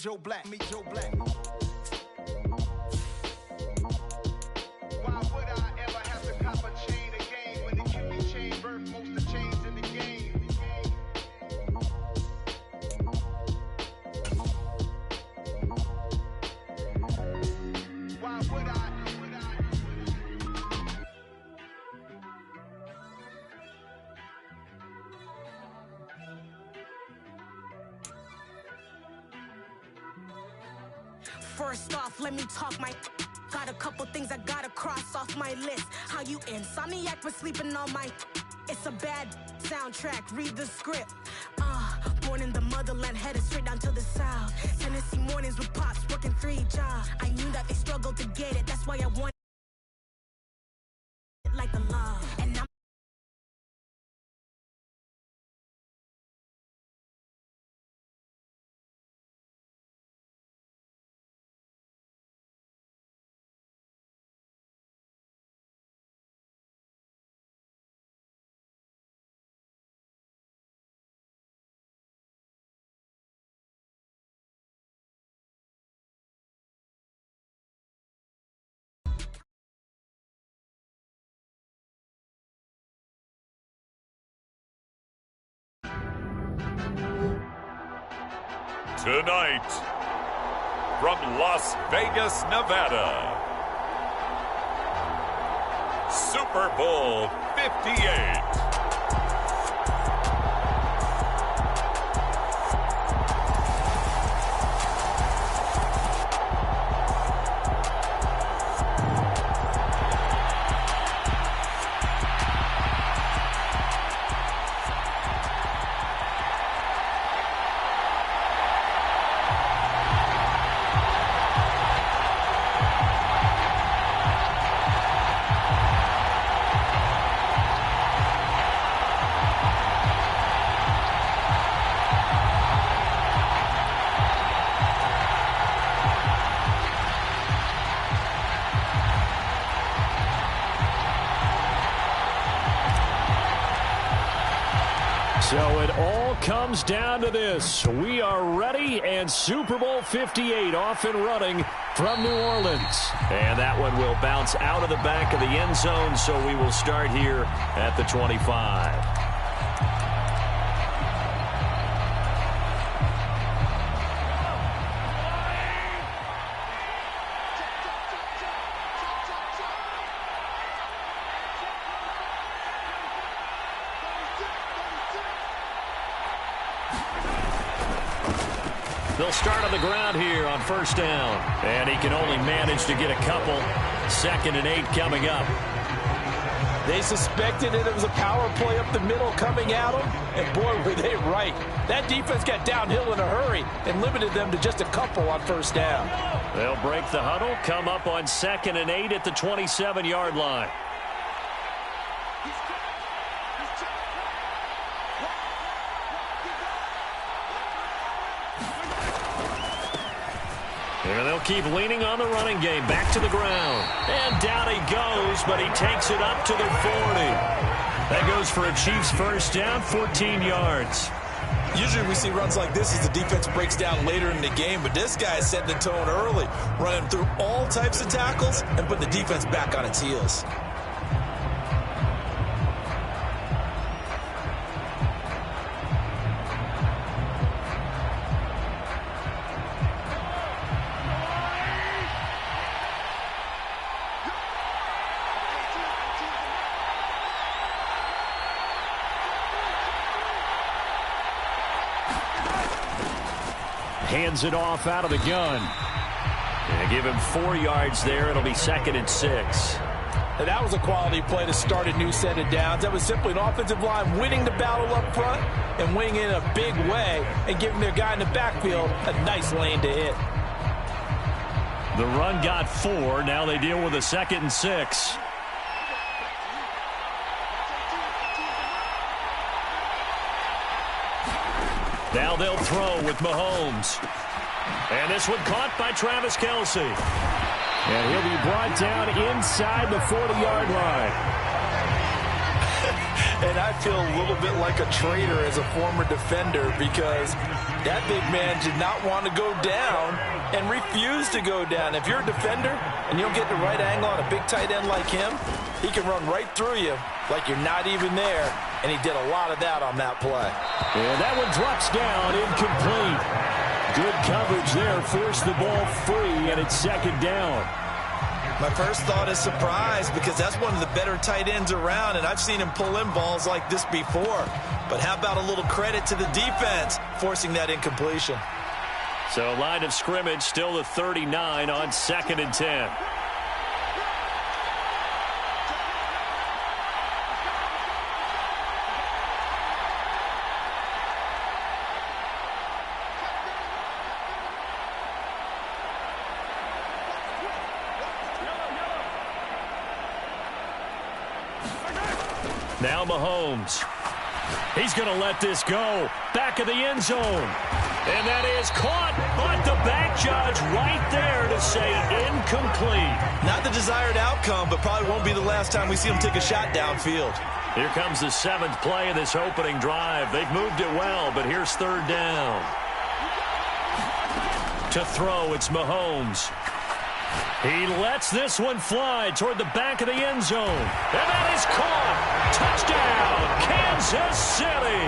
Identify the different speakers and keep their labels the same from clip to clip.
Speaker 1: Joe Black. Why would I ever have to cop a chain again when it can be chain birth most of the chains in the game? Why would I?
Speaker 2: First off, let me talk my. Got a couple things I gotta cross off my list. How you insomniac for sleeping on my. It's a bad soundtrack, read the script. Born in the motherland, headed straight down to the south. Tennessee mornings with pops, working 3 jobs. I knew that they struggled to get it, that's why I wanted it like a love. And I'm
Speaker 3: Tonight, from Las Vegas, Nevada, Super Bowl 58.
Speaker 4: So it all comes down to this. We are ready, and Super Bowl 58 off and running from New Orleans. And that one will bounce out of the back of the end zone, so we will start here at the 25. They'll start on the ground here on first down. And he can only manage to get a couple. 2nd and 8 coming up.
Speaker 5: They suspected that it was a power play up the middle coming at them. And boy, were they right. That defense got downhill in a hurry and limited them to just a couple on first down.
Speaker 4: They'll break the huddle, come up on 2nd and 8 at the 27-yard line. And they'll keep leaning on the running game. Back to the ground. And down he goes, but he takes it up to the 40. That goes for a Chiefs first down, 14 yards.
Speaker 5: Usually we see runs like this as the defense breaks down later in the game, but this guy is setting the tone early, running through all types of tackles and put the defense back on its heels.
Speaker 4: Hands it off out of the gun. And give him 4 yards there. It'll be 2nd and 6.
Speaker 5: And that was a quality play to start a new set of downs. That was simply an offensive line winning the battle up front and winning in a big way and giving their guy in the backfield a nice lane to hit.
Speaker 4: The run got 4. Now they deal with a 2nd and 6. Now they'll throw with Mahomes. And this one caught by Travis Kelce. And he'll be brought down inside the 40-yard line.
Speaker 5: And I feel a little bit like a traitor as a former defender because That big man did not want to go down and refused to go down. If you're a defender and you don't get the right angle on a big tight end like him, he can run right through you like you're not even there, and he did a lot of that on that play.
Speaker 4: And that one drops down, incomplete. Good coverage there, forced the ball free, and it's second down.
Speaker 5: My first thought is surprise, because that's one of the better tight ends around, and I've seen him pull in balls like this before. But how about a little credit to the defense forcing that incompletion?
Speaker 4: So line of scrimmage still the 39 on 2nd and 10. Now Mahomes. He's going to let this go. Back of the end zone. And that is caught, but the back judge right there to say incomplete.
Speaker 5: Not the desired outcome, but probably won't be the last time we see him take a shot downfield.
Speaker 4: Here comes the 7th play of this opening drive. They've moved it well, but here's 3rd down. To throw, it's Mahomes. He lets this one fly toward the back of the end zone. And that is caught. Touchdown, Kansas City.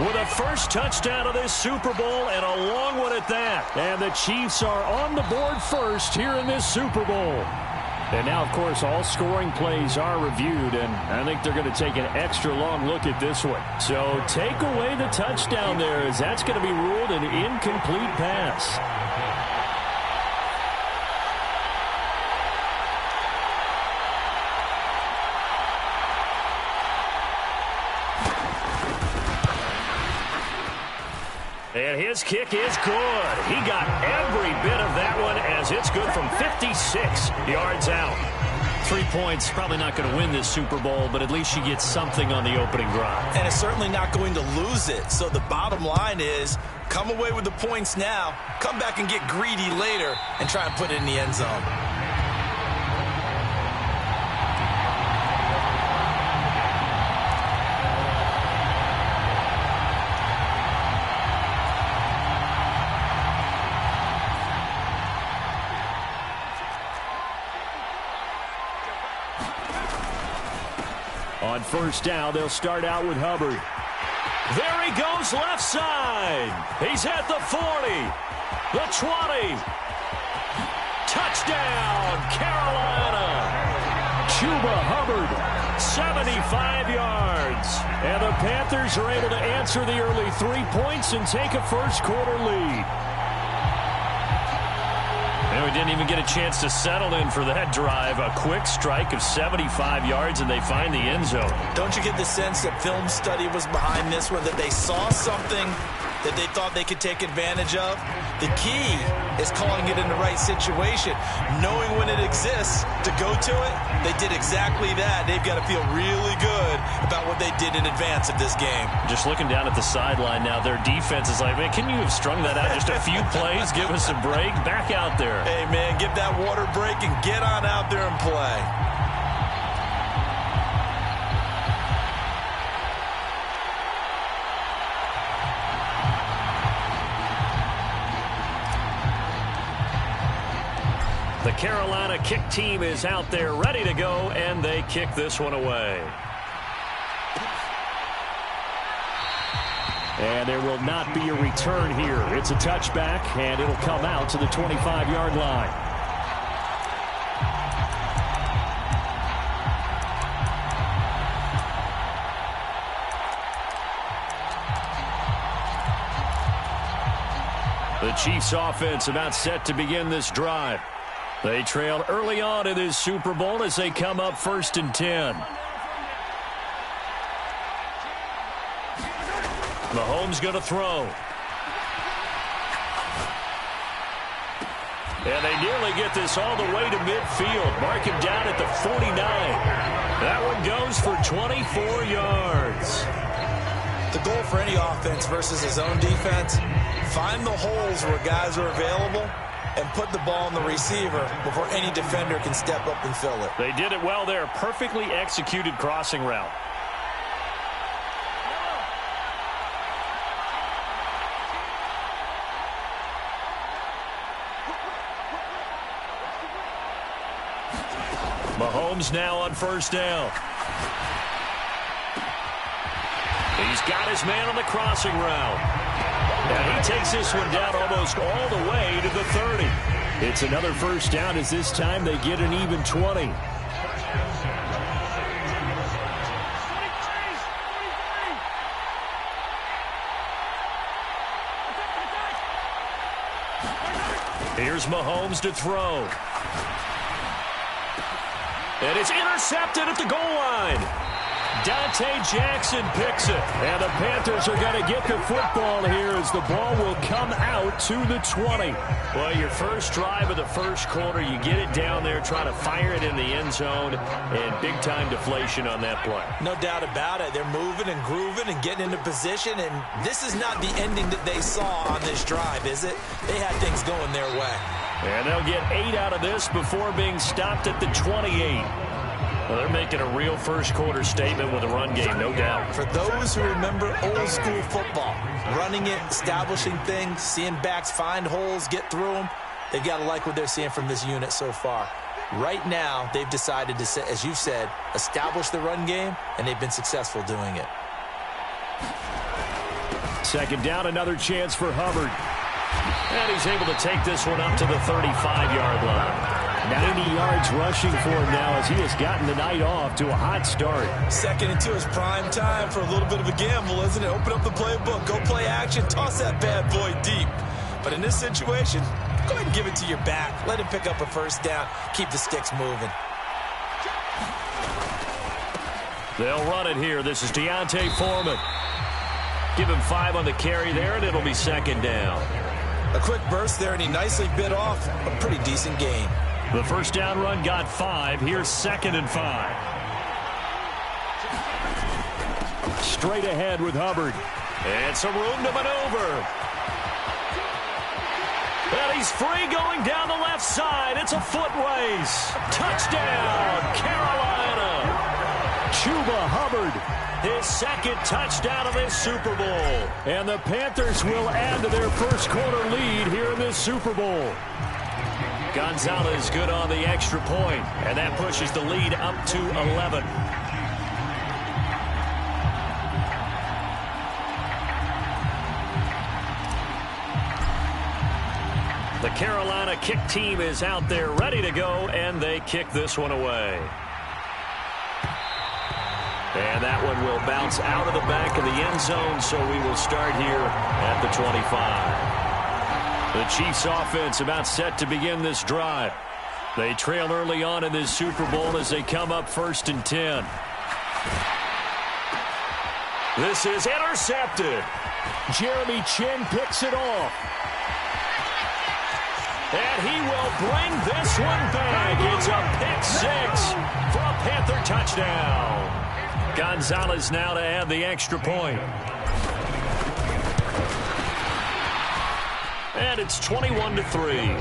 Speaker 4: With a first touchdown of this Super Bowl, and a long one at that. And the Chiefs are on the board first here in this Super Bowl. And now, of course, all scoring plays are reviewed, and I think they're going to take an extra long look at this one. So take away the touchdown there, as that's going to be ruled an incomplete pass. And his kick is good. He got every bit of that one, as it's good from 56 yards out. 3 points, probably not going to win this Super Bowl, but at least you get something on the opening drive.
Speaker 5: And it's certainly not going to lose it. So the bottom line is, come away with the points now, come back and get greedy later, and try and put it in the end zone.
Speaker 4: On first down, they'll start out with Hubbard. There he goes left side. He's at the 40, the 20. Touchdown, Carolina. Chuba Hubbard, 75 yards. And the Panthers are able to answer the early 3 points and take a first-quarter lead. And we didn't even get a chance to settle in for that drive. A quick strike of 75 yards, and they find the end zone.
Speaker 5: Don't you get the sense that film study was behind this one, that they saw something that they thought they could take advantage of? The key is calling it in the right situation, knowing when it exists to go to it. They did exactly that. They've got to feel really good about what they did in advance of this game.
Speaker 4: Just looking down at the sideline now, their defense is like, man, can you have strung that out just a few plays? Give us a break. Back out there.
Speaker 5: Hey, man, give that water break and get on out there and play.
Speaker 4: The Carolina kick team is out there ready to go, and they kick this one away. And there will not be a return here. It's a touchback, and it'll come out to the 25-yard line. The Chiefs offense about set to begin this drive. They trailed early on in this Super Bowl as they come up 1st and 10. Mahomes going to throw. And they nearly get this all the way to midfield. Mark him down at the 49. That one goes for 24 yards.
Speaker 5: The goal for any offense versus his own defense, find the holes where guys are available and put the ball on the receiver before any defender can step up and fill it.
Speaker 4: They did it well there. Perfectly executed crossing route. Mahomes now on first down. He's got his man on the crossing route. And he takes this one down almost all the way to the 30. It's another first down as this time they get an even 20. Here's Mahomes to throw. And it's intercepted at the goal line. Dante Jackson picks it. And the Panthers are going to get the football here as the ball will come out to the 20. Well, your first drive of the first quarter, you get it down there, try to fire it in the end zone, and big-time deflation on that play.
Speaker 5: No doubt about it. They're moving and grooving and getting into position, and this is not the ending that they saw on this drive, is it? They had things going their way.
Speaker 4: And they'll get 8 out of this before being stopped at the 28. Well, they're making a real first-quarter statement with a run game, no doubt.
Speaker 5: For those who remember old-school football, running it, establishing things, seeing backs find holes, get through them, they've got to like what they're seeing from this unit so far. Right now, they've decided to, as you said, establish the run game, and they've been successful doing it.
Speaker 4: Second down, another chance for Hubbard. And he's able to take this one up to the 35-yard line. 90 yards rushing for him now as he has gotten the night off to a hot start.
Speaker 5: Second and 2 is prime time for a little bit of a gamble, isn't it? Open up the playbook, go play action, toss that bad boy deep. But in this situation, go ahead and give it to your back. Let him pick up a first down. Keep the sticks moving.
Speaker 4: They'll run it here. This is Deontay Foreman. Give him 5 on the carry there, and it'll be second down.
Speaker 5: A quick burst there, and he nicely bit off a pretty decent gain.
Speaker 4: The first down run got 5. Here's second and 5. Straight ahead with Hubbard. And some room to maneuver. And he's free going down the left side. It's a foot race. Touchdown, Carolina. Chuba Hubbard, his second touchdown of this Super Bowl. And the Panthers will add to their first quarter lead here in this Super Bowl. Gonzalez good on the extra point, and that pushes the lead up to 11. The Carolina kick team is out there ready to go, and they kick this one away. And that one will bounce out of the back of the end zone, so we will start here at the 25. The Chiefs offense about set to begin this drive. They trail early on in this Super Bowl as they come up first and 10. This is intercepted. Jeremy Chin picks it off. And he will bring this one back. It's a pick 6 for a Panther touchdown. Gonzalez now to add the extra point. And it's 21-3.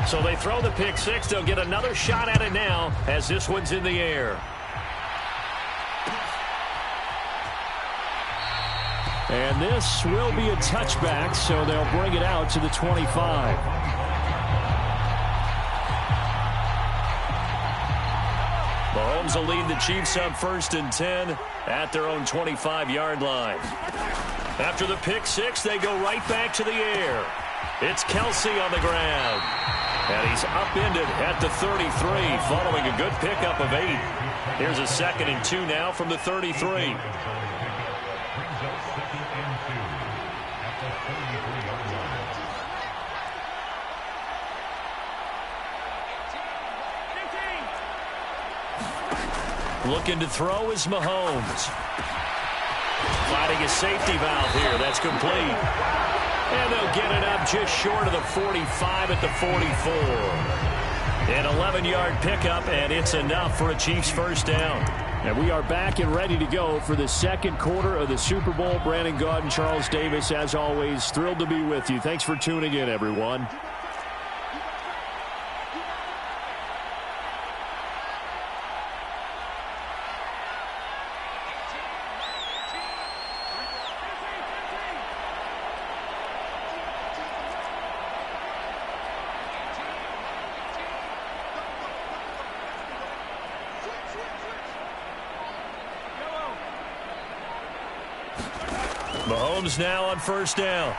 Speaker 4: So they throw the pick 6. They'll get another shot at it now as this one's in the air. And this will be a touchback, so they'll bring it out to the 25. Mahomes will lead the Chiefs up first and 10 at their own 25-yard line. After the pick 6, they go right back to the air. It's Kelsey on the ground. And he's upended at the 33, following a good pickup of 8. Here's a second and 2 now from the 33. Looking to throw is Mahomes. Finding a safety valve here. That's complete. And they'll get it up just short of the 45 at the 44. An 11-yard pickup, and it's enough for a Chiefs first down. And we are back and ready to go for the second quarter of the Super Bowl. Brandon Gaud and Charles Davis, as always, thrilled to be with you. Thanks for tuning in, everyone. Mahomes now on first down.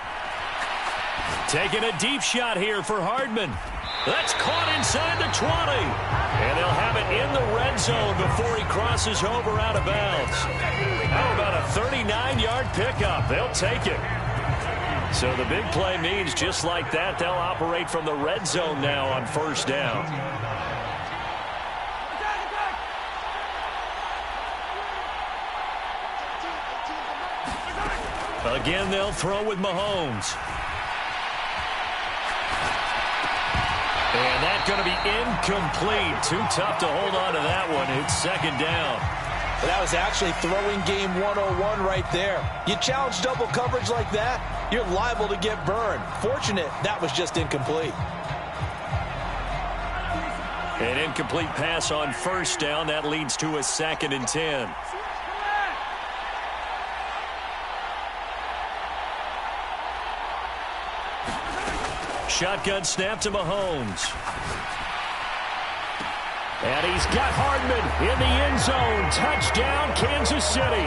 Speaker 4: Taking a deep shot here for Hardman. That's caught inside the 20. And they'll have it in the red zone before he crosses over out of bounds. How about a 39-yard pickup? They'll take it. So the big play means just like that, they'll operate from the red zone now on first down. Again, they'll throw with Mahomes. And that's going to be incomplete. Too tough to hold on to that one. It's second down.
Speaker 5: That was actually throwing game 101 right there. You challenge double coverage like that, you're liable to get burned. Fortunate that was just incomplete.
Speaker 4: An incomplete pass on first down. That leads to a 2nd and 10. Shotgun snap to Mahomes. And he's got Hardman in the end zone. Touchdown, Kansas City.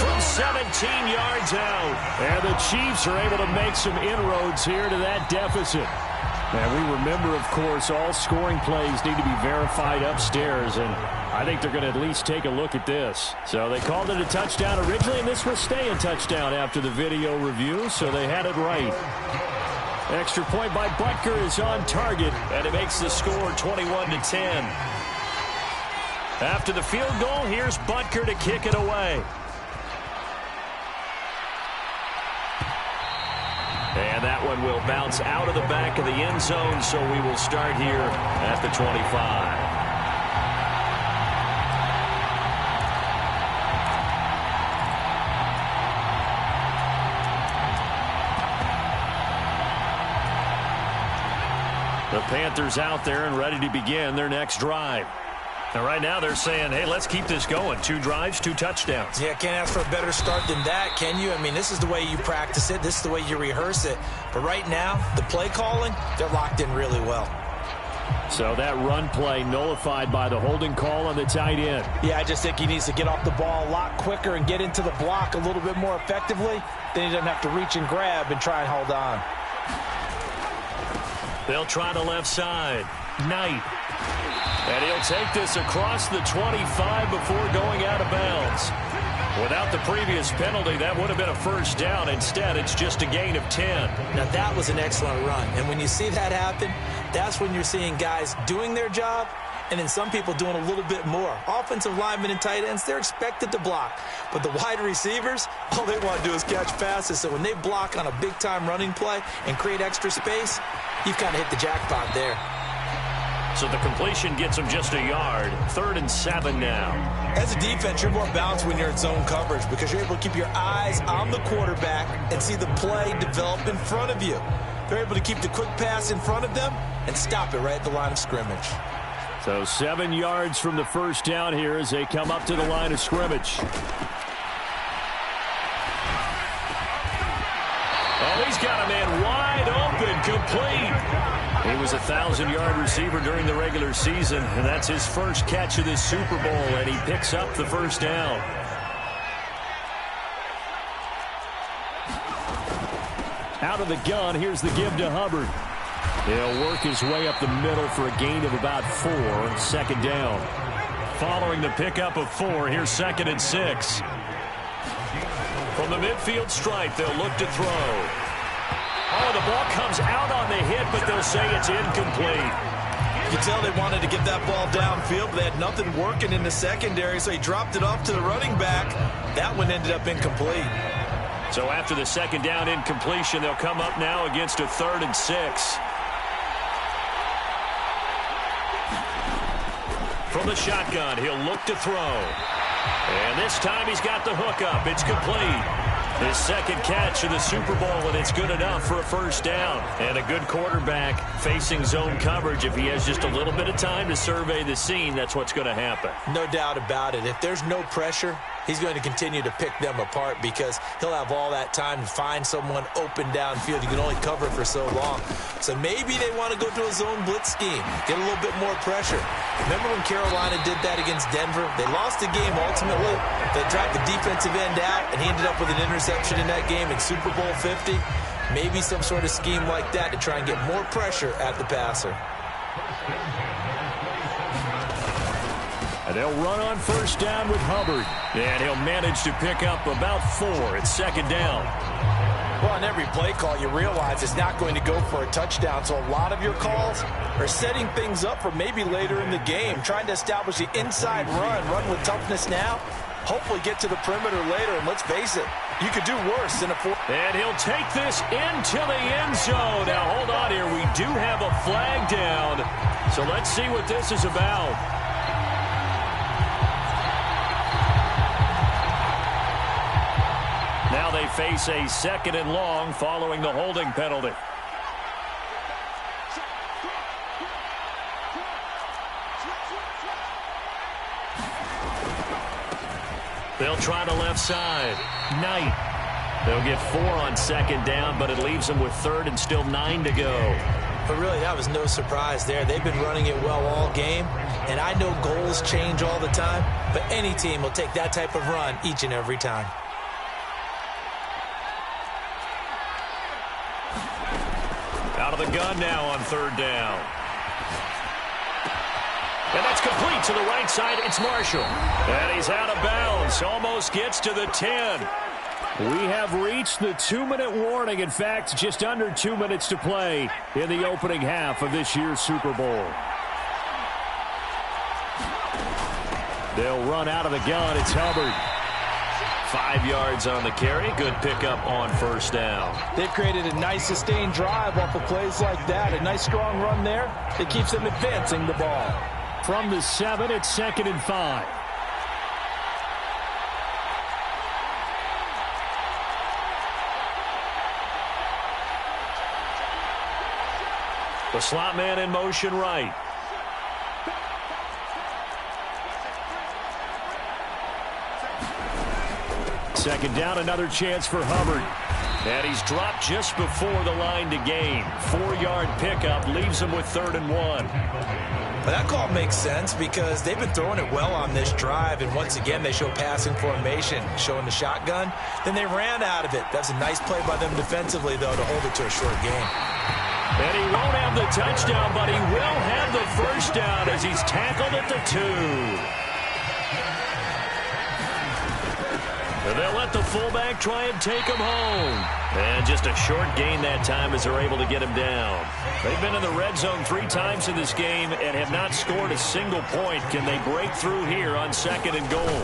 Speaker 4: From 17 yards out. And the Chiefs are able to make some inroads here to that deficit. And we remember, of course, all scoring plays need to be verified upstairs. And I think they're going to at least take a look at this. So they called it a touchdown originally, and this will stay a touchdown after the video review. So they had it right. Extra point by Butker is on target, and it makes the score 21-10. After the field goal, here's Butker to kick it away. And that one will bounce out of the back of the end zone, so we will start here at the 25. The Panthers out there and ready to begin their next drive. Now, right now, they're saying, hey, let's keep this going. 2 drives, 2 touchdowns.
Speaker 5: Yeah, can't ask for a better start than that, can you? I mean, this is the way you practice it. This is the way you rehearse it. But right now, the play calling, they're locked in really well.
Speaker 4: So that run play nullified by the holding call on the tight end.
Speaker 5: Yeah, I just think he needs to get off the ball a lot quicker and get into the block a little bit more effectively. Then he doesn't have to reach and grab and try and hold on.
Speaker 4: They'll try the left side. Knight. And he'll take this across the 25 before going out of bounds. Without the previous penalty, that would have been a first down. Instead, it's just a gain of 10.
Speaker 5: Now, that was an excellent run. And when you see that happen, that's when you're seeing guys doing their job and then some people doing a little bit more. Offensive linemen and tight ends, they're expected to block. But the wide receivers, all they want to do is catch passes. So when they block on a big-time running play and create extra space, you've kind of hit the jackpot there.
Speaker 4: So the completion gets them just a yard. 3rd and 7 now.
Speaker 5: As a defense, you're more balanced when you're in zone coverage because you're able to keep your eyes on the quarterback and see the play develop in front of you. They're able to keep the quick pass in front of them and stop it right at the line of scrimmage.
Speaker 4: So 7 yards from the first down here as they come up to the line of scrimmage. Oh, he's got a man wide open, complete. He was a 1,000-yard receiver during the regular season, and that's his first catch of this Super Bowl, and he picks up the first down. Out of the gun, here's the give to Hubbard. He'll work his way up the middle for a gain of about 4, 2nd down. Following the pickup of 4, here's 2nd and 6. From the midfield stripe, they'll look to throw. Oh, the ball comes out on the hit, but they'll say it's incomplete.
Speaker 5: You can tell they wanted to get that ball downfield, but they had nothing working in the secondary, so he dropped it off to the running back. That one ended up incomplete.
Speaker 4: So after the 2nd down incompletion, they'll come up now against a 3rd and 6. From the shotgun, he'll look to throw. And this time he's got the hook up. It's complete. His 2nd catch of the Super Bowl, and it's good enough for a first down. And a good quarterback facing zone coverage. If he has just a little bit of time to survey the scene, that's what's going to happen.
Speaker 5: No doubt about it. If there's no pressure, he's going to continue to pick them apart because he'll have all that time to find someone open downfield. You can only cover for so long. So maybe they want to go to a zone blitz scheme, get a little bit more pressure. Remember when Carolina did that against Denver? They lost the game ultimately. They dropped the defensive end out, and he ended up with an interception in that game in Super Bowl 50. Maybe some sort of scheme like that to try and get more pressure at the passer.
Speaker 4: And they'll run on first down with Hubbard. And he'll manage to pick up about 4 at second down.
Speaker 5: Well, on every play call, you realize it's not going to go for a touchdown. So a lot of your calls are setting things up for maybe later in the game, trying to establish the inside run with toughness now, hopefully get to the perimeter later. And let's face it, you could do worse than a 4.
Speaker 4: And he'll take this into the end zone. Now, hold on here. We do have a flag down. So let's see what this is about. Now they face a 2nd and long following the holding penalty. They'll try the left side. Knight. They'll get 4 on 2nd down, but it leaves them with 3rd and still 9 to go.
Speaker 5: But really, that was no surprise there. They've been running it well all game, and I know goals change all the time, but any team will take that type of run each and every time.
Speaker 4: Out of the gun now on 3rd down. And that's complete to the right side. It's Marshall. And he's out of bounds. Almost gets to the 10. We have reached the 2-minute warning. In fact, just under 2 minutes to play in the opening half of this year's Super Bowl. They'll run out of the gun. It's Hubbard. 5 yards on the carry. Good pickup on first down.
Speaker 5: They've created a nice sustained drive off of plays like that. A nice strong run there. It keeps them advancing the ball.
Speaker 4: From the 7, it's 2nd and 5. The slot man in motion right. Second down, another chance for Hubbard. And he's dropped just before the line to gain. 4-yard pickup leaves him with 3rd and 1.
Speaker 5: Well, that call makes sense because they've been throwing it well on this drive, and once again they show passing formation, showing the shotgun. Then they ran out of it. That's a nice play by them defensively, though, to hold it to a short game.
Speaker 4: And he won't have the touchdown, but he will have the first down as he's tackled at the 2. And they'll let the fullback try and take him home. And just a short gain that time as they're able to get him down. They've been in the red zone 3 times in this game and have not scored a single point. Can they break through here on 2nd and goal?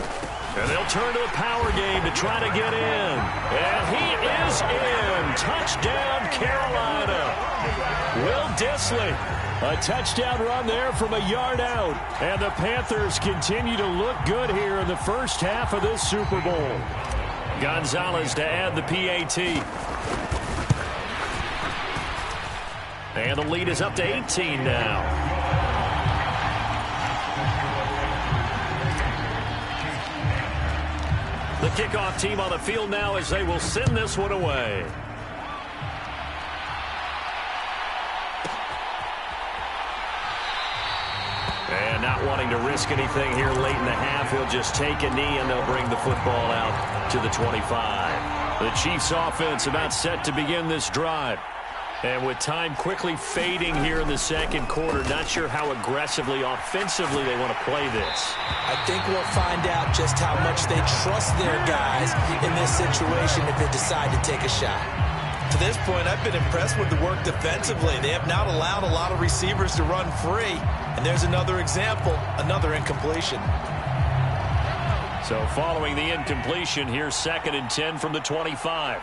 Speaker 4: And they'll turn to the power game to try to get in. And he is in. Touchdown, Carolina. Will Dissly. A touchdown run there from a yard out. And the Panthers continue to look good here in the first half of this Super Bowl. Gonzalez to add the PAT. And the lead is up to 18 now. The kickoff team on the field now as they will send this one away. And not wanting to risk anything here late in the half, he'll just take a knee and they'll bring the football out to the 25. The Chiefs offense about set to begin this drive. And with time quickly fading here in the second quarter, not sure how aggressively, offensively they want to play this.
Speaker 5: I think we'll find out just how much they trust their guys in this situation if they decide to take a shot. To this point, I've been impressed with the work defensively. They have not allowed a lot of receivers to run free. And there's another example, another incompletion.
Speaker 4: So following the incompletion, here's 2nd and 10 from the 25.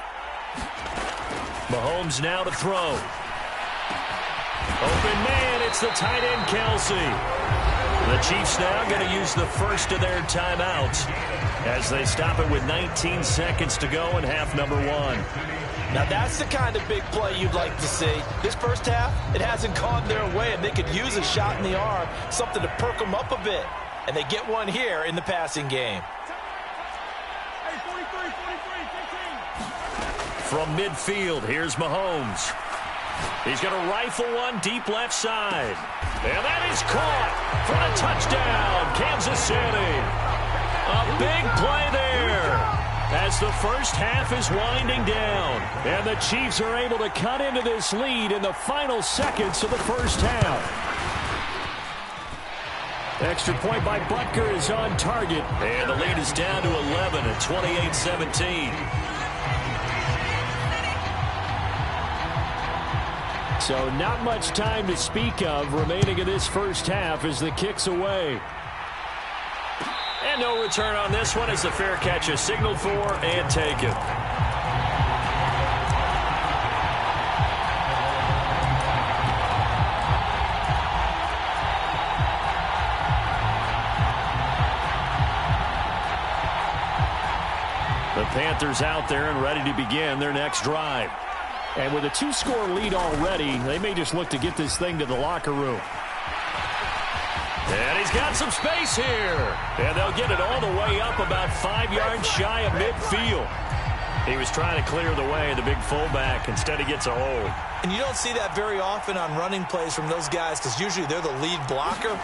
Speaker 4: Mahomes now to throw. Open man, it's the tight end, Kelsey. The Chiefs now going to use the first of their timeouts as they stop it with 19 seconds to go in half number 1.
Speaker 5: Now that's the kind of big play you'd like to see. This first half, it hasn't gone their way, and they could use a shot in the arm, something to perk them up a bit. And they get one here in the passing game.
Speaker 4: From midfield, here's Mahomes. He's going to rifle one deep left side. And that is caught for a touchdown, Kansas City. A big play there as the first half is winding down. And the Chiefs are able to cut into this lead in the final seconds of the first half. Extra point by Butker is on target. And the lead is down to 11 at 28-17. So not much time to speak of remaining in this first half as the kick's away. And no return on this one as the fair catch is signaled for and taken. The Panthers out there and ready to begin their next drive. And with a 2-score lead already, they may just look to get this thing to the locker room. And he's got some space here. And they'll get it all the way up about 5 yards shy of midfield. He was trying to clear the way, the big fullback. Instead, he gets a hold.
Speaker 5: And you don't see that very often on running plays from those guys because usually they're the lead blocker.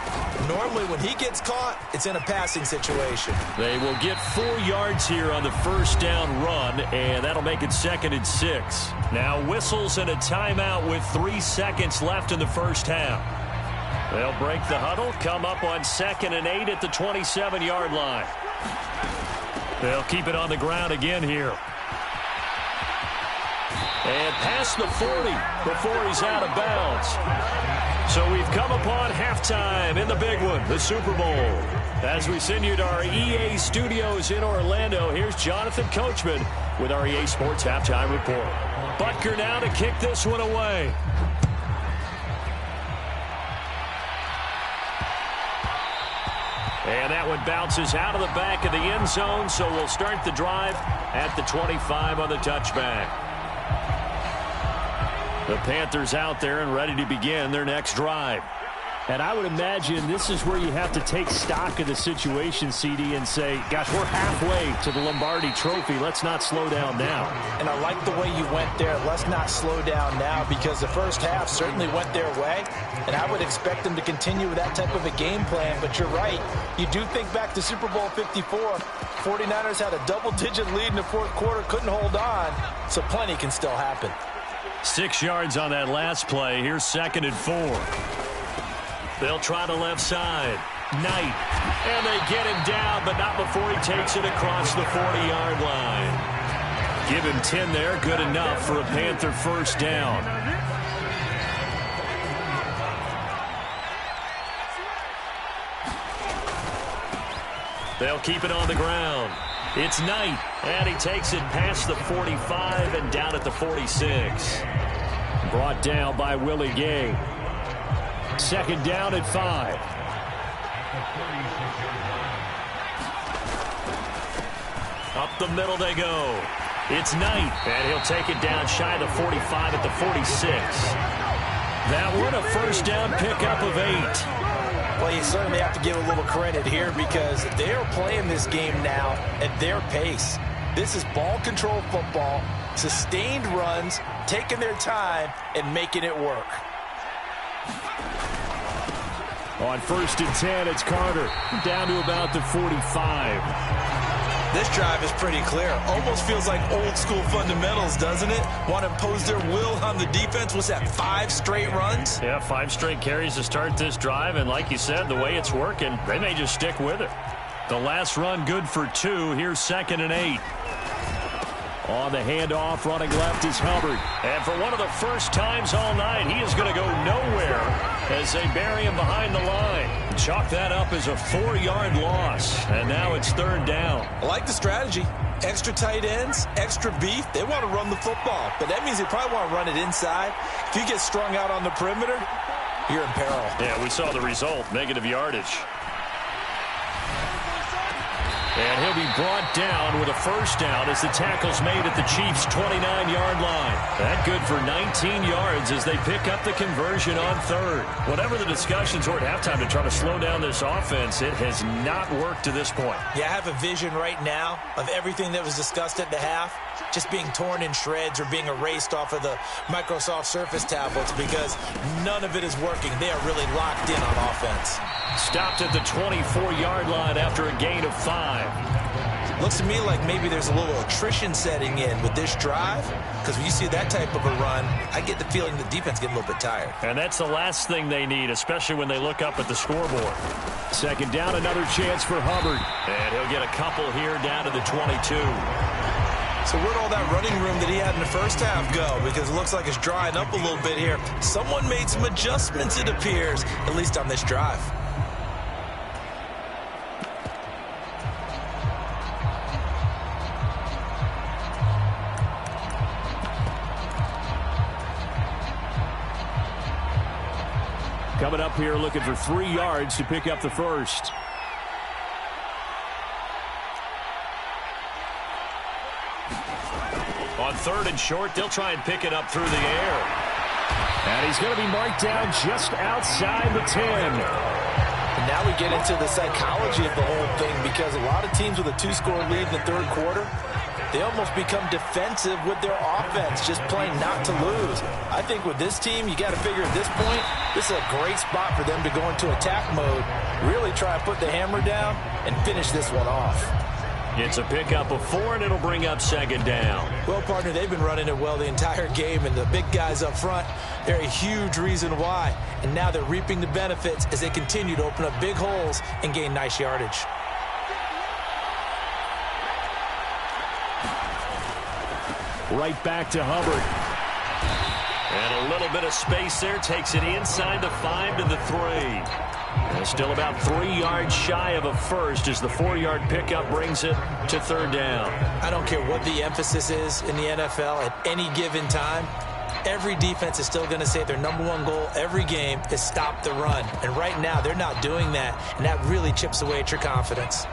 Speaker 5: Normally, when he gets caught, it's in a passing situation.
Speaker 4: They will get 4 yards here on the first down run, and that'll make it 2nd and 6. Now whistles and a timeout with 3 seconds left in the first half. They'll break the huddle, come up on 2nd and 8 at the 27-yard line. They'll keep it on the ground again here. And past the 40 before he's out of bounds. So we've come upon halftime in the big one, the Super Bowl. As we send you to our EA studios in Orlando, here's Jonathan Coachman with our EA Sports Halftime Report. Butker now to kick this one away. And that one bounces out of the back of the end zone, so we'll start the drive at the 25 on the touchback. The Panthers out there and ready to begin their next drive. And I would imagine this is where you have to take stock of the situation, CD, and say, gosh, we're halfway to the Lombardi Trophy. Let's not slow down now.
Speaker 5: And I like the way you went there. Let's not slow down now because the first half certainly went their way. And I would expect them to continue with that type of a game plan. But you're right. You do think back to Super Bowl 54. 49ers had a double-digit lead in the fourth quarter, couldn't hold on. So plenty can still happen.
Speaker 4: 6 yards on that last play. Here's 2nd and 4. They'll try the left side. Knight. And they get him down, but not before he takes it across the 40-yard line. Give him 10 there. Good enough for a Panther first down. They'll keep it on the ground. It's Knight, and he takes it past the 45 and down at the 46. Brought down by Willie Gay. 2nd down at 5. Up the middle they go. It's Knight, and he'll take it down shy of the 45 at the 46. That one a first down pickup of 8.
Speaker 5: Well, you certainly have to give a little credit here because they are playing this game now at their pace. This is ball control football, sustained runs, taking their time, and making it work.
Speaker 4: On 1st and 10, it's Carter down to about the 45.
Speaker 5: This drive is pretty clear. Almost feels like old school fundamentals, doesn't it? Want to impose their will on the defense. What's that, 5 straight runs?
Speaker 4: Yeah, 5 straight carries to start this drive. And like you said, the way it's working, they may just stick with it. The last run good for 2. Here's 2nd and 8. On the handoff, running left is Hubbard. And for one of the first times all night, he is going to go nowhere as they bury him behind the line. Chalk that up as a 4-yard loss. And now it's 3rd down.
Speaker 5: I like the strategy. Extra tight ends, extra beef. They want to run the football, but that means they probably want to run it inside. If you get strung out on the perimeter, you're in peril.
Speaker 4: Yeah, we saw the result, negative yardage. And he'll be brought down with a first down as the tackle's made at the Chiefs' 29-yard line. That good for 19 yards as they pick up the conversion on third. Whatever the discussions were at halftime to try to slow down this offense, it has not worked to this point.
Speaker 5: Yeah, I have a vision right now of everything that was discussed at the half just being torn in shreds or being erased off of the Microsoft Surface tablets because none of it is working. They are really locked in on offense.
Speaker 4: Stopped at the 24-yard line after a gain of 5.
Speaker 5: Looks to me like maybe there's a little attrition setting in with this drive, because when you see that type of a run, I get the feeling the defense getting a little bit tired. And
Speaker 4: that's the last thing they need, especially when they look up at the scoreboard. Second down, another chance for Hubbard. And he'll get a couple here down to the 22.
Speaker 5: So where'd all that running room that he had in the first half go? Because it looks like it's drying up a little bit here. Someone made some adjustments, it appears, at least on this drive.
Speaker 4: Coming up here looking for 3 yards to pick up the first. On third and short, they'll try and pick it up through the air. And he's going to be marked down just outside the 10.
Speaker 5: And now we get into the psychology of the whole thing, because a lot of teams with a 2-score lead in the third quarter, they almost become defensive with their offense, just playing not to lose. I think with this team, you got to figure at this point, this is a great spot for them to go into attack mode, really try to put the hammer down and finish this one off.
Speaker 4: It's a pickup of 4, and it'll bring up second down.
Speaker 5: Well, partner, they've been running it well the entire game, and the big guys up front, they're a huge reason why. And now they're reaping the benefits as they continue to open up big holes and gain nice yardage.
Speaker 4: Right back to Hubbard. And a little bit of space there. Takes it inside the 5 to the 3. And still about 3 yards shy of a first as the 4-yard pickup brings it to third down.
Speaker 5: I don't care what the emphasis is in the NFL at any given time. Every defense is still going to say their #1 goal every game is stop the run. And right now, they're not doing that. And that really chips away at your confidence.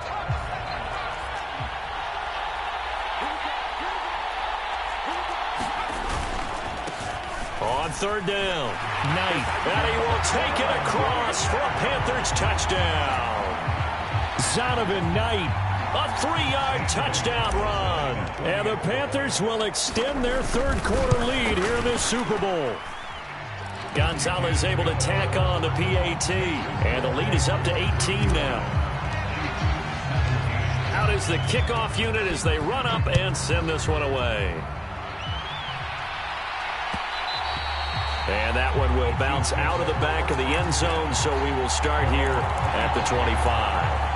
Speaker 4: On third down, Knight, and he will take it across for a Panthers touchdown. Zonovan Knight, a 3-yard touchdown run. And the Panthers will extend their third quarter lead here in this Super Bowl. Gonzalez able to tack on the PAT, and the lead is up to 18 now. Out is the kickoff unit as they run up and send this one away. And that one will bounce out of the back of the end zone, so we will start here at the 25.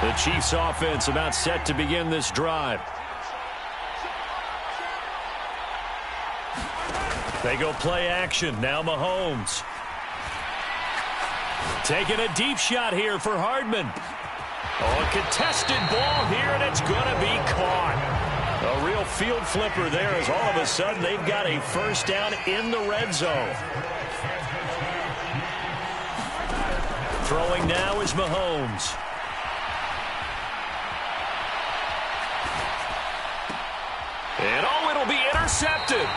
Speaker 4: The Chiefs offense about set to begin this drive. They go play action. Now Mahomes. Taking a deep shot here for Hardman. Oh, a contested ball here, and it's going to be caught. A real field flipper there as all of a sudden they've got a first down in the red zone. Throwing now is Mahomes. And oh, it'll be intercepted.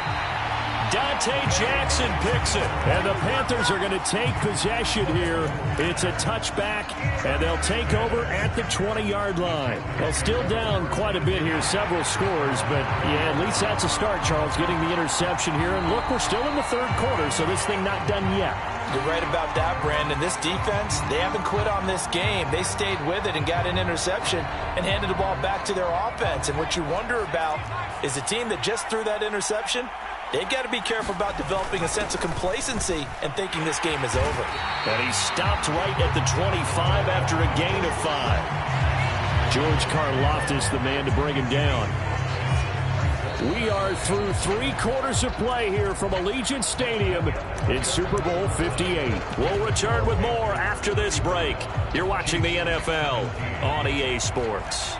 Speaker 4: Dante Jackson picks it. And the Panthers are going to take possession here. It's a touchback, and they'll take over at the 20-yard line. They'll still down quite a bit here, several scores, but yeah, at least that's a start, Charles, getting the interception here. And look, we're still in the third quarter, so this thing not done yet.
Speaker 5: You're right about that, Brandon. This defense, they haven't quit on this game. They stayed with it and got an interception and handed the ball back to their offense. And what you wonder about is a team that just threw that interception, they've got to be careful about developing a sense of complacency and thinking this game is over.
Speaker 4: And he stopped right at the 25 after a gain of 5. George Karlaftis, the man to bring him down. We are through 3 quarters of play here from Allegiant Stadium in Super Bowl 58. We'll return with more after this break. You're watching the NFL on EA Sports.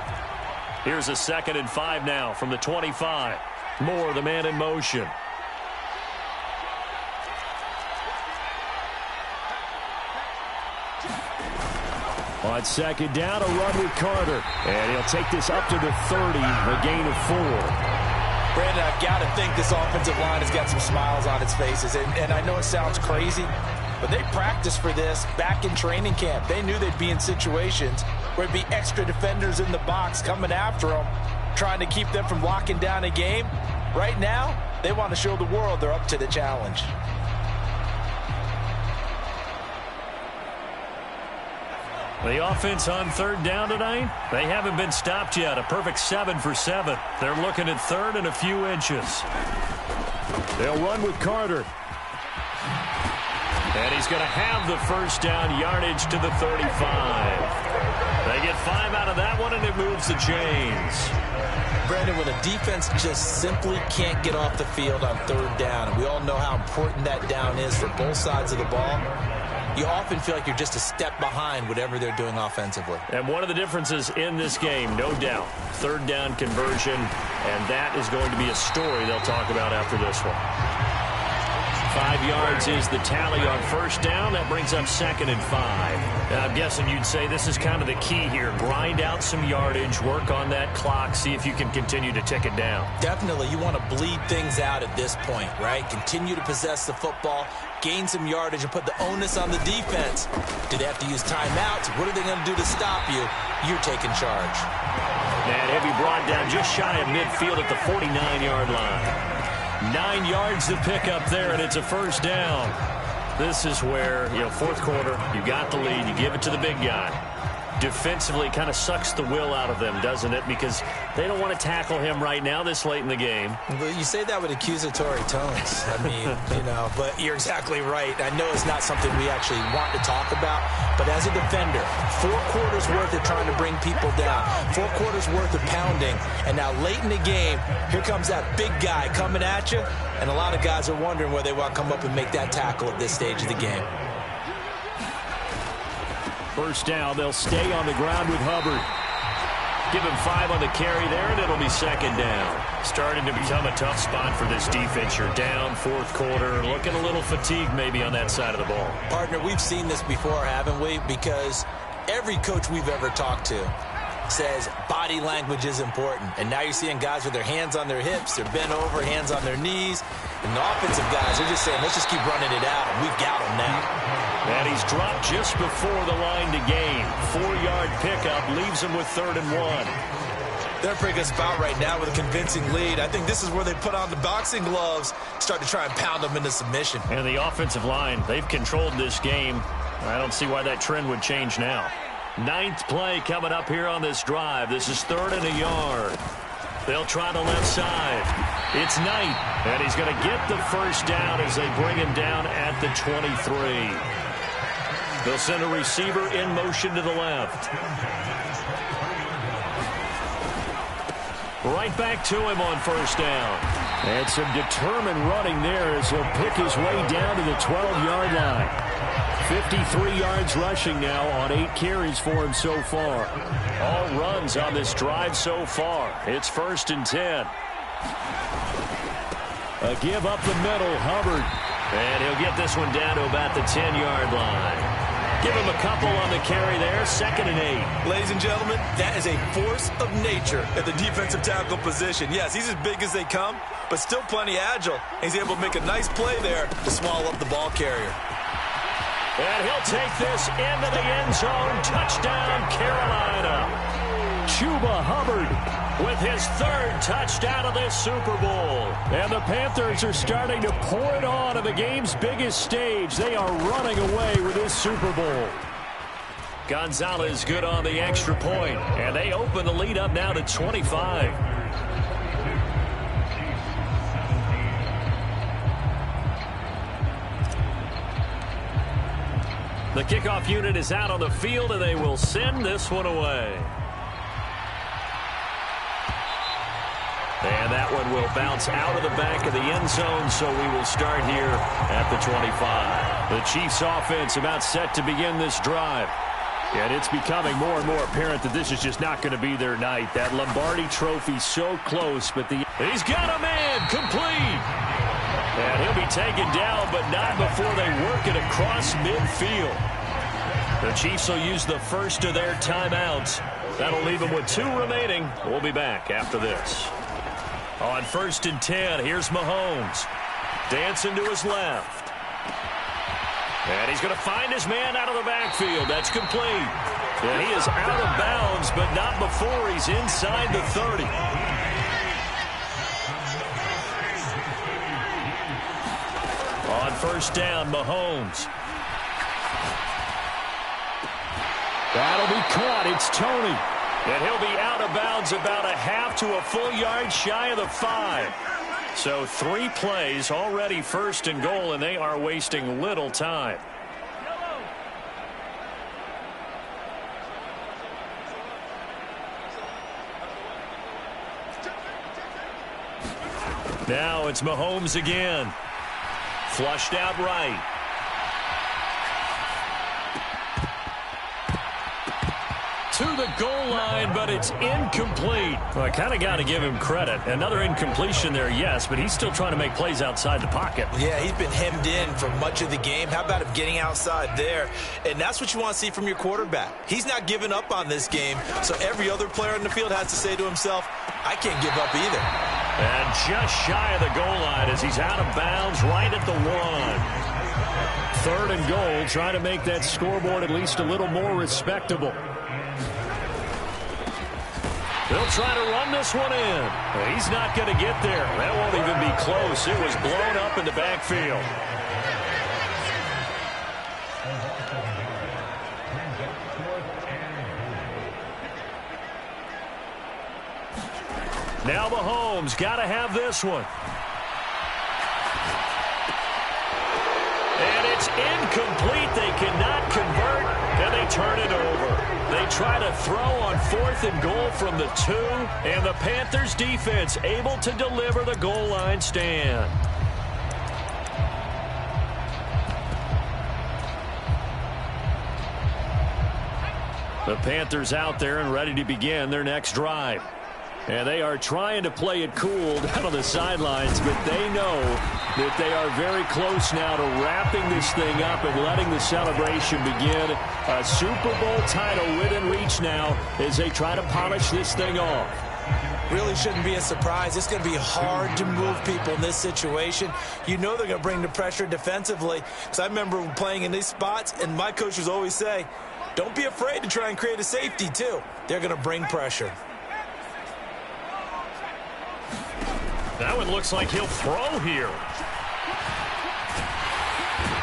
Speaker 4: Here's a 2nd and 5 now from the 25. Moore, the man in motion. On 2nd down, a run with Carter. And he'll take this up to the 30, a gain of 4.
Speaker 5: Brandon, I've got to think this offensive line has got some smiles on its faces. And I know it sounds crazy, but they practiced for this back in training camp. They knew they'd be in situations where there'd be extra defenders in the box coming after them, trying to keep them from locking down a game. Right now, they want to show the world they're up to the challenge.
Speaker 4: The offense on 3rd down tonight, they haven't been stopped yet. A perfect 7 for 7. They're looking at 3rd and a few inches. They'll run with Carter. And he's going to have the 1st down, yardage to the 35. They get 5 out of that one, and it moves the chains.
Speaker 5: Brandon, when a defense just simply can't get off the field on 3rd down, and we all know how important that down is for both sides of the ball, you often feel like you're just a step behind whatever they're doing offensively.
Speaker 4: And one of the differences in this game, no doubt, 3rd down conversion, and that is going to be a story they'll talk about after this one. 5 yards is the tally on 1st down. That brings up 2nd and 5. And I'm guessing you'd say this is kind of the key here. Grind out some yardage, work on that clock, see if you can continue to tick it down.
Speaker 5: Definitely. You want to bleed things out at this point, right? Continue to possess the football, gain some yardage, and put the onus on the defense. Do they have to use timeouts? What are they going to do to stop you? You're taking charge.
Speaker 4: And he'll be brought down just shy of midfield at the 49-yard line. 9 yards to pick up there, and it's a 1st down. This is where, 4th quarter, you got the lead, you give it to the big guy. Defensively, kind of sucks the will out of them, doesn't it? Because they don't want to tackle him right now this late in the game.
Speaker 5: But you say that with accusatory tones. I mean, but you're exactly right. I know it's not something we actually want to talk about, but as a defender, 4 quarters worth of trying to bring people down, 4 quarters worth of pounding, and now late in the game, here comes that big guy coming at you, and a lot of guys are wondering where they want to come up and make that tackle at this stage of the game.
Speaker 4: 1st down, they'll stay on the ground with Hubbard. Give him 5 on the carry there, and it'll be 2nd down. Starting to become a tough spot for this defense. You're down 4th quarter, looking a little fatigued maybe on that side of the ball.
Speaker 5: Partner, we've seen this before, haven't we? Because every coach we've ever talked to says body language is important. And now you're seeing guys with their hands on their hips, they're bent over, hands on their knees. And the offensive guys are just saying, let's just keep running it out, and we've got them now.
Speaker 4: And he's dropped just before the line to gain. 4-yard pickup leaves him with 3rd and 1.
Speaker 5: They're a pretty good spot right now with a convincing lead. I think this is where they put on the boxing gloves, start to try and pound them into submission.
Speaker 4: And the offensive line, they've controlled this game. I don't see why that trend would change now. 9th play coming up here on this drive. This is 3rd and a yard. They'll try the left side. It's Knight, and he's going to get the 1st down as they bring him down at the 23. They'll send a receiver in motion to the left. Right back to him on 1st down. And some determined running there as he'll pick his way down to the 12-yard line. 53 yards rushing now on 8 carries for him so far. All runs on this drive so far. It's 1st and 10. A give up the middle, Hubbard. And he'll get this one down to about the 10-yard line. Give him a couple on the carry there. 2nd and 8.
Speaker 5: Ladies and gentlemen, that is a force of nature at the defensive tackle position. Yes, he's as big as they come, but still plenty agile. He's able to make a nice play there to swallow up the ball carrier.
Speaker 4: And he'll take this into the end zone. Touchdown, Carolina. Chuba Hubbard with his 3rd touchdown of this Super Bowl. And the Panthers are starting to pour it on the game's biggest stage. They are running away with this Super Bowl. Gonzalez good on the extra point. And they open the lead up now to 25. The kickoff unit is out on the field, and they will send this one away. And that one will bounce out of the back of the end zone, so we will start here at the 25. The Chiefs offense about set to begin this drive. And it's becoming more and more apparent that this is just not going to be their night. That Lombardi trophy so close, but he's got a man complete. And he'll be taken down, but not before they work it across midfield. The Chiefs will use the first of their timeouts. That'll leave them with 2 remaining. We'll be back after this. On 1st and 10, here's Mahomes. Dancing to his left. And he's going to find his man out of the backfield. That's complete. And he is out of bounds, but not before he's inside the 30. On 1st down, Mahomes. That'll be caught. It's Tony. And he'll be out of bounds about a half to a full yard shy of the 5. So 3 plays already 1st and goal, and they are wasting little time. Now it's Mahomes again. Flushed out right. To the goal line, but it's incomplete. Well, I kind of got to give him credit. Another incompletion there, yes, but he's still trying to make plays outside the pocket.
Speaker 5: Yeah, he's been hemmed in for much of the game. How about him getting outside there? And that's what you want to see from your quarterback. He's not giving up on this game, so every other player in the field has to say to himself, I can't give up either.
Speaker 4: And just shy of the goal line as he's out of bounds right at the 1. 3rd and goal, trying to make that scoreboard at least a little more respectable. They'll try to run this one in. He's not going to get there. That won't even be close. It was blown up in the backfield. Now Mahomes got to have this one. And it's incomplete. They cannot convert, and they turn it over. They try to throw on 4th and goal from the 2, and the Panthers defense able to deliver the goal line stand. The Panthers out there and ready to begin their next drive. And they are trying to play it cool down on the sidelines, but they know that they are very close now to wrapping this thing up and letting the celebration begin. A Super Bowl title within reach now as they try to polish this thing off.
Speaker 5: Really shouldn't be a surprise. It's going to be hard to move people in this situation. You know they're going to bring the pressure defensively. Because I remember playing in these spots, and my coaches always say, don't be afraid to try and create a safety, too. They're going to bring pressure.
Speaker 4: That one looks like he'll throw here.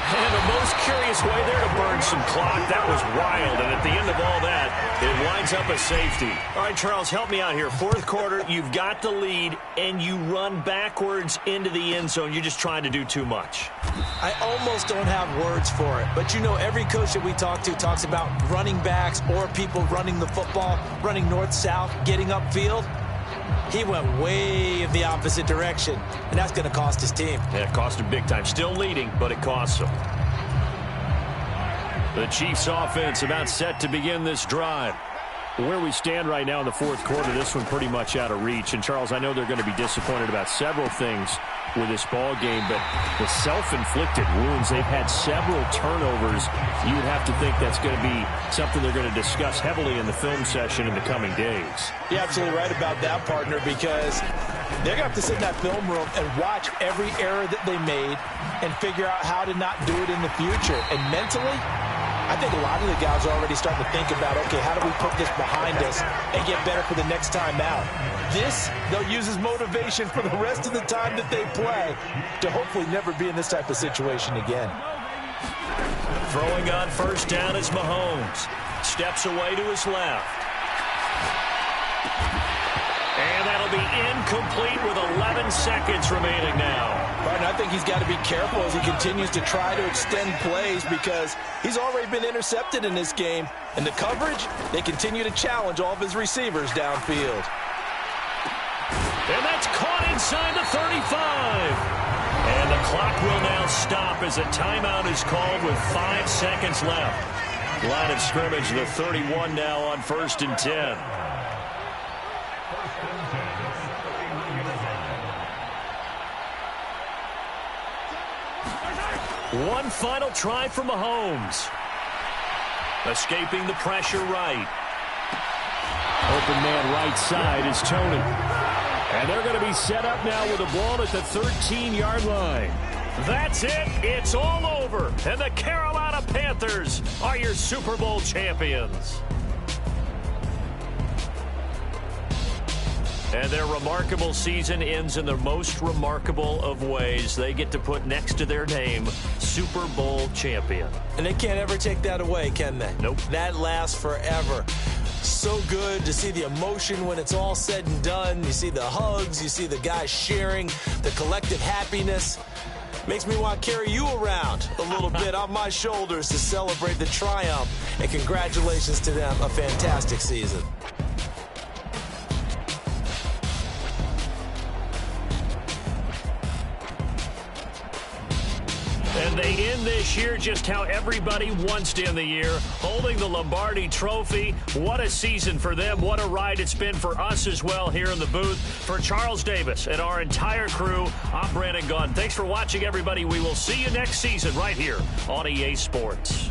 Speaker 4: And the most curious way there to burn some clock. That was wild. And at the end of all that, it winds up a safety. All right, Charles, help me out here. 4th quarter, you've got the lead, and you run backwards into the end zone. You're just trying to do too much.
Speaker 5: I almost don't have words for it. But, you know, every coach that we talk to talks about running backs or people running the football, running north-south, getting upfield. He went way in the opposite direction, and that's going to cost his team.
Speaker 4: Yeah, it cost him big time. Still leading, but it costs him. The Chiefs offense about set to begin this drive. Where we stand right now in the 4th quarter, this one pretty much out of reach. And, Charles, I know they're going to be disappointed about several things with this ball game, but the self-inflicted wounds, they've had several turnovers. You would have to think that's going to be something they're going to discuss heavily in the film session in the coming days.
Speaker 5: You're absolutely right about that, partner, because they're going to have to sit in that film room and watch every error that they made and figure out how to not do it in the future. And mentally, I think a lot of the guys are already starting to think about, okay, how do we put this behind us and get better for the next time out? This, they'll use as motivation for the rest of the time that they play to hopefully never be in this type of situation again.
Speaker 4: Throwing on 1st down is Mahomes. Steps away to his left. And that'll be incomplete with 11 seconds remaining now.
Speaker 5: Martin, I think he's got to be careful as he continues to try to extend plays because he's already been intercepted in this game. And the coverage, they continue to challenge all of his receivers downfield.
Speaker 4: And that's caught inside the 35. And the clock will now stop as a timeout is called with 5 seconds left. Line of scrimmage, the 31 now on 1st and 10. One final try from Mahomes. Escaping the pressure right. Open man right side is Tony. And they're going to be set up now with a ball at the 13-yard line. That's it. It's all over. And the Carolina Panthers are your Super Bowl champions. And their remarkable season ends in the most remarkable of ways. They get to put next to their name, Super Bowl champion.
Speaker 5: And they can't ever take that away, can they?
Speaker 4: Nope.
Speaker 5: That lasts forever. So good to see the emotion when it's all said and done. You see the hugs. You see the guys sharing, the collective happiness. Makes me want to carry you around a little bit on my shoulders to celebrate the triumph. And congratulations to them. A fantastic season.
Speaker 4: And they end this year just how everybody wants to end the year, holding the Lombardi Trophy. What a season for them. What a ride it's been for us as well here in the booth. For Charles Davis and our entire crew, I'm Brandon Gunn. Thanks for watching, everybody. We will see you next season right here on EA Sports.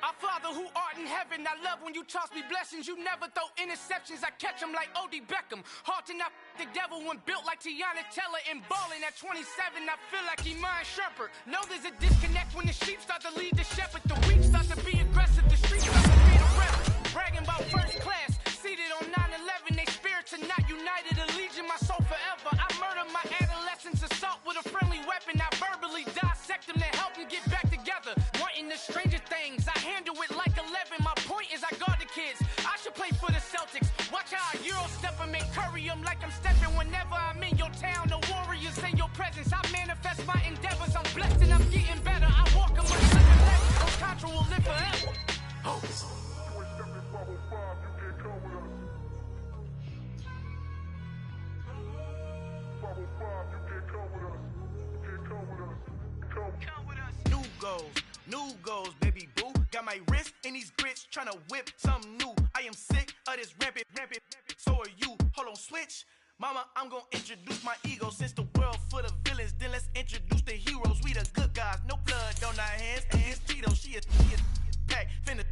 Speaker 6: Our Father who art in heaven, I love when you toss me blessings. You never throw interceptions, I catch them like O.D. Beckham. Hard to knock the devil when built like Tiana Teller and balling at 27. I feel like Iman Shumpert. Know there's a disconnect when the sheep start to lead the shepherd. The weak start to be aggressive, the streets start to be the rebel. Bragging about first class, seated on 9/11. They spirits are not united, a legion, my soul forever. I murder my adolescence, assault with a friendly weapon. I verbally dissect them to help them get back together. Wanting the stranger things, I handle it like 11. My point is I guard the kids. I should play for the Celtics. Watch how I Euro step and make curry them like I'm stepping. Whenever I'm in your town, the Warriors in your presence. I manifest my endeavors. I'm blessed and I'm getting better. I walk among 7 levels. No contra will live forever. Oh. New goals, baby boo. Got my wrist in these grits, tryna whip something new. I am sick of this rampant. So are you. Hold on, switch. Mama, I'm gonna introduce my ego. Since the world full of villains, then let's introduce the heroes. We the good guys, no blood on our hands. Hands Tito, she a pack. Finna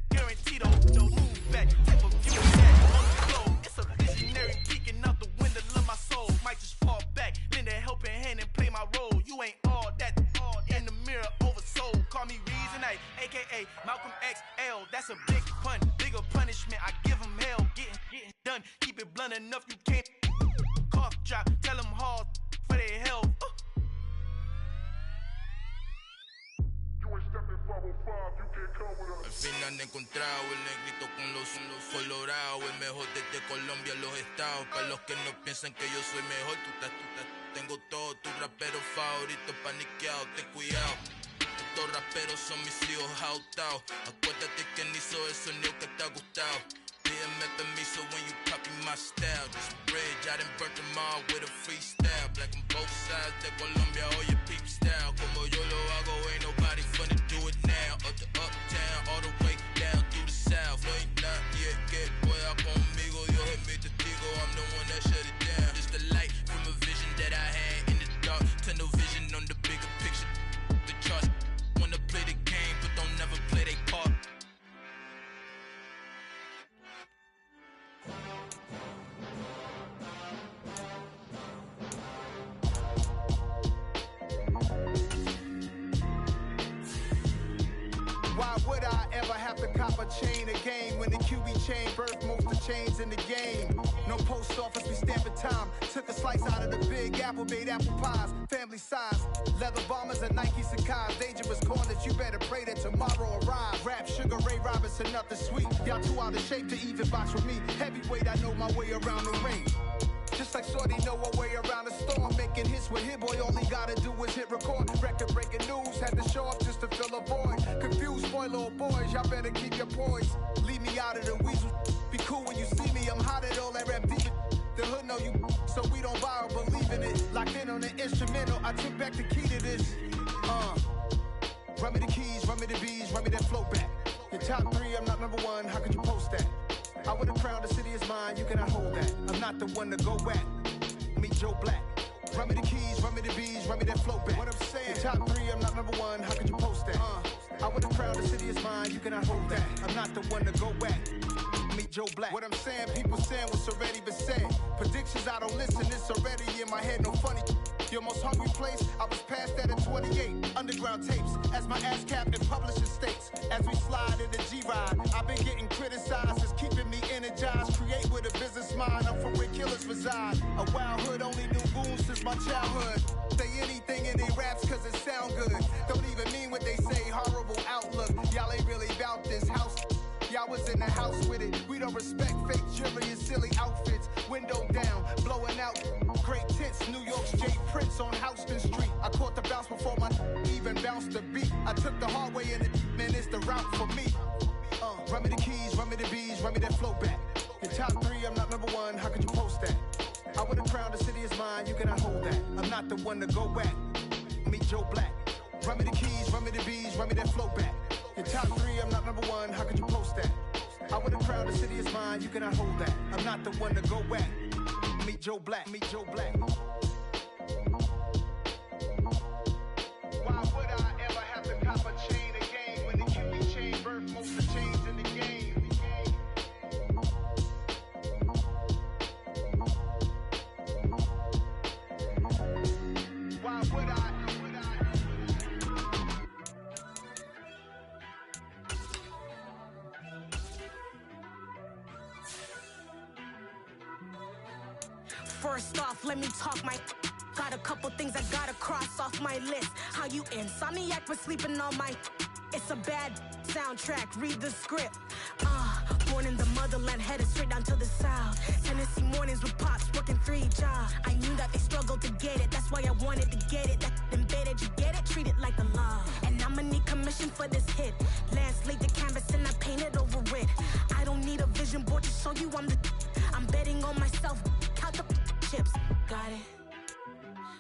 Speaker 6: guaranteed no move back. Type of view that on the floor. It's a visionary peeking out the window of my soul. Might just fall back, lend a helping hand and play my role. You ain't all that in the mirror oversold. Call me Reason A, aka Malcolm XL. That's a big pun, bigger punishment. I give him hell, getting done. Keep it blunt enough, you can't cough drop. Tell them hard for their health.
Speaker 7: Al fin han encontrado el negrito con los colorados, el mejor desde Colombia, los estados. Para los que no piensan que yo soy mejor, tengo todo, tus raperos favoritos paniqueados, ten cuidado. Estos raperos son mis hijos adoptados. Acuérdate que ni hizo el sonido que te ha gustado. Pídeme permiso when you copy my style. This bridge, I done burnt them all with a freestyle. Black on both sides de Colombia, oye peep style. Como yo lo hago, ain't nobody finna do it now. Up to uptown, all the way down through the south. No hay nadie que pueda conmigo, Dios es mi testigo. I'm the one that shut it down. Just a light from a vision that I had in the dark. Tunnel vision on the bigger picture. The charts wanna play the game, but don't never play their part.
Speaker 1: Why would I ever have to cop a chain again when the QB chain birthed most of chains in the game? No post office, we stamping time. Took a slice out of the big apple, made apple pies, family size. Leather bombers and Nike Sacai's. Dangerous corners, you better pray that tomorrow arrives. Rap, Sugar Ray Robinson, nothing sweet. Y'all too out of shape to even box with me. Heavyweight, I know my way around the ring. Just like Shorty know her way around the storm. Making hits with Hit Boy, all he gotta do is hit record. Record breaking news, had to show up just to fill a void. Confused boy, little boys, y'all better keep your poise. Leave me out of the weasel. Be cool when you see me, I'm hot at all that rap deep. The hood know you, so we don't borrow, believe in it. Locked in on the instrumental, I took back the key to this. Run me the keys, run me the bees, run me that flow back. Your top 3, I'm not number 1, how could you post that? I would've crowned the city is mine, you cannot hold that. I'm not the one to go back. Meet Joe Black. Run me the keys, run me the bees, run me that flow back. What I'm saying, your top 3, I'm not number 1, how could you post that? I would've crowned the city is mine, you cannot hold that. I'm not the one to go back. Meet Joe Black. What I'm saying, people saying what's already been said. Predictions, I don't listen, it's already in my head, no funny. Your most hungry place, I was past that at 28. Underground tapes, as my ass cap in publishing states. As we slide in the G-Ride, I've been getting criticized, it's keeping me energized. Create with a business mind, I'm from where killers reside. A wild hood, only knew goons since my childhood. Say anything in they raps cause it sound good. Don't even mean what they say, horrible outlook. Y'all ain't really about this house. Y'all was in the house with it. We don't respect fake jewelry and silly outfits. Window down, blowing out. Great tents, New York's J. Prince on Houston Street. I caught the bounce before my even bounced the beat. I took the hard way in it, man, it's the route for me. Run me the keys, run me the bees, run me that flow back. Your top 3, I'm not number 1, how could you post that? I would've crowned the city is mine, you cannot hold that. I'm not the one to go back. Meet Joe Black. Run me the keys, run me the bees, run me that flow back. Your top 3, I'm not number 1, how could you post that? I would've crowned the city is mine, you cannot hold that. I'm not the one to go back. Meet Joe Black, meet Joe Black. Why would I ever have to cop a chain again when the QB chain birthed
Speaker 2: First off, let me talk my. Got a couple things I gotta cross off my list. How you insomniac for sleeping on my. It's a bad soundtrack, read the script. Born in the motherland, headed straight down to the south. Tennessee mornings with pops, working 3 jobs. I knew that they struggled to get it, that's why I wanted to get it. That embedded, you get it? Treat it like the law. And I'ma need commission for this hit. Lance laid the canvas and I painted over it. I don't need a vision board to show you I'm betting on myself, count the chips. Got it.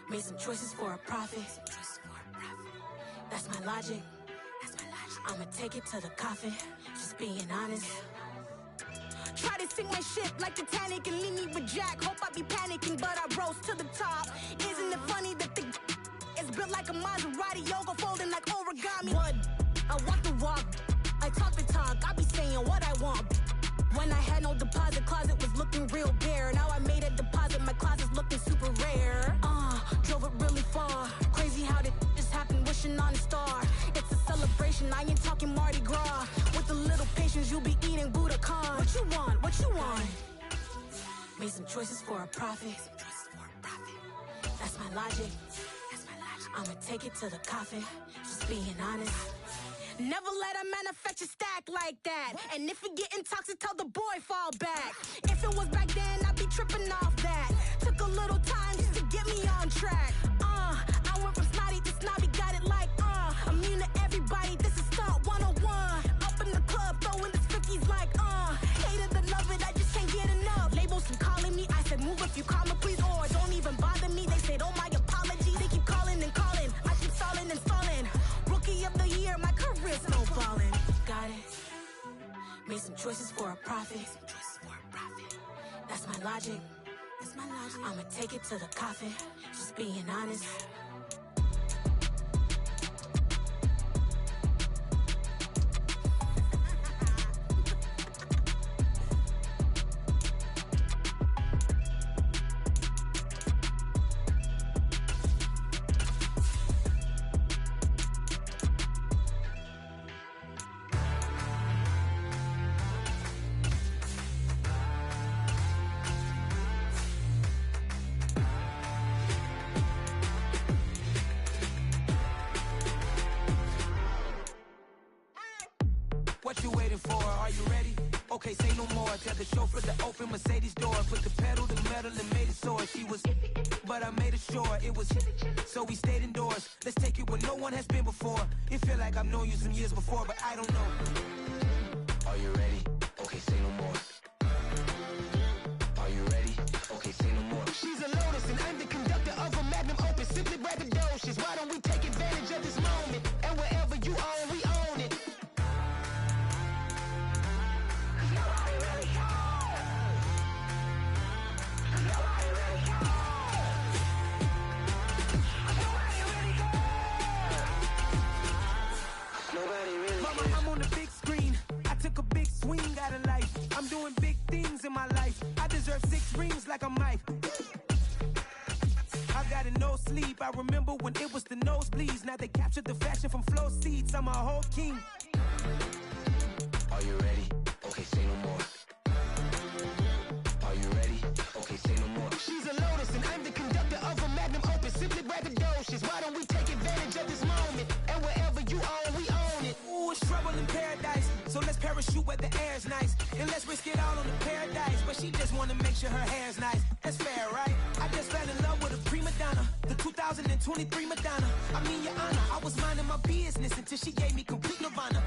Speaker 2: Made some choices for a profit. That's my logic. I'ma take it to the coffin, just being honest. Try to sink my ship like Titanic and leave me with Jack. Hope I be panicking, but I rose to the top. Isn't it funny that the is built like a Maserati, yoga folding like origami? What? I walk the walk, I talk the talk, I be saying what I want. When I had no deposit, closet was looking real bare. Now I made a deposit, my closet's looking super rare. Drove it really far. Crazy how did just happen, wishing on a star. It's a celebration, I ain't talking Mardi Gras. With a little patience, you'll be eating Budokan. What you want? What you want? Made some choices for a profit. That's my logic. I'ma take it to the coffin, just being honest. Never let a manufacture stack like that. And if it getting toxic, tell the boy fall back. If it was back then, I'd be tripping off that. Took a little time just to get me on track. I went from snotty to snobby, got it like, immune to everybody, this is stunt 101. Up in the club, throwing the 50s like, hate it, love it, I just can't get enough. Labels keep calling me, I said move if you call me please, or don't even bother me. They said, oh my apology, they keep calling and calling. I keep stalling and stalling. Rookie of the year, my career snowballing. Got it. Made some choices for a profit. That's my logic. I'ma take it to the coffin, just being honest.
Speaker 8: What you waiting for? Are you ready? Okay, say no more. Tell the chauffeur to open Mercedes door. Put the pedal to metal and made it soar. She was, but I made it sure it was. So we stayed indoors. Let's take it where no one has been before. It feel like I've known you some years before, but I don't know. Are you ready? Okay, say no more. Are you ready? Okay, say no more. She's a Lotus and I'm the conductor of a Magnum Opus. Simply braggadocious. Why don't we take advantage of this moment? And wherever you own, we own it. Mama, I'm on the big screen. I took a big swing out of life. I'm doing big things in my life. I deserve 6 rings like I'm Mike. I got a no sleep. I remember when it was the nosebleeds. Now they captured the fashion from flow seats. I'm a whole king. Are you ready? Okay, say no more. Are you ready? Okay, say no more. She's a Lotus and I'm the conductor of a Magnum Opus. Simply braggadocious. Why don't we take advantage of this moment? And wherever you own, we own it. Ooh, it's trouble in paradise. So let's parachute where the air's nice. And let's risk it all on the paradise. But she just wanna make sure her hair's nice. That's fair, right? I just fell in love with a prima donna. The 2023 Madonna. I mean, your honor, I was minding my business until she gave me complete nirvana.